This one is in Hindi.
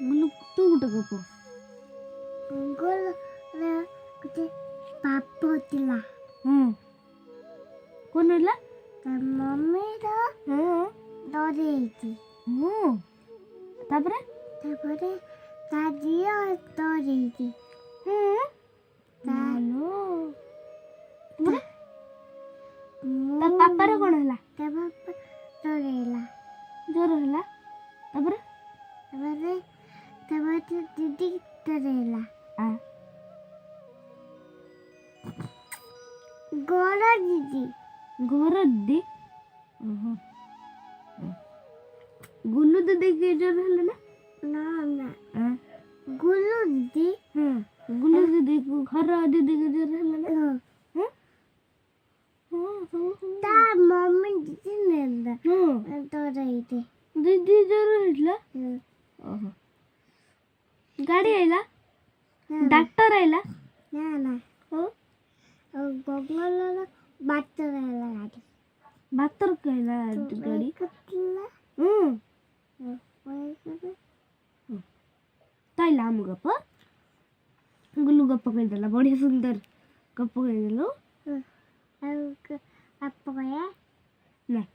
गुल्लू तू कुठं गप्प गोल कुठे पापा होतीला कोण होईल तर मम्मीला दौड़ेगी तापरे तापरे दादी दौड़ेगी मानो तापरे ता पापारे कोण होला पापा दौड़ेला जोर होला तापरे तापरे तापरे दीदी दौड़ेला गोला दीदी गोरद्दी गुल्लू दीदी जोर होला ना ना गुल्लू दीदी गुल्लू दीदी को घर दीदी के जोर होला ना ता मम्मी दीदी ने दौड़ेगी दीदी जोर होला गाडी आइला डॉक्टर आइला ना गोगला बात करायला गाडी भातर खायला गाडी ताई लांब गप्प गुल्लू गप्प कहिदेला बढिया सुंदर गप्प कहिदेलो आप गया नाही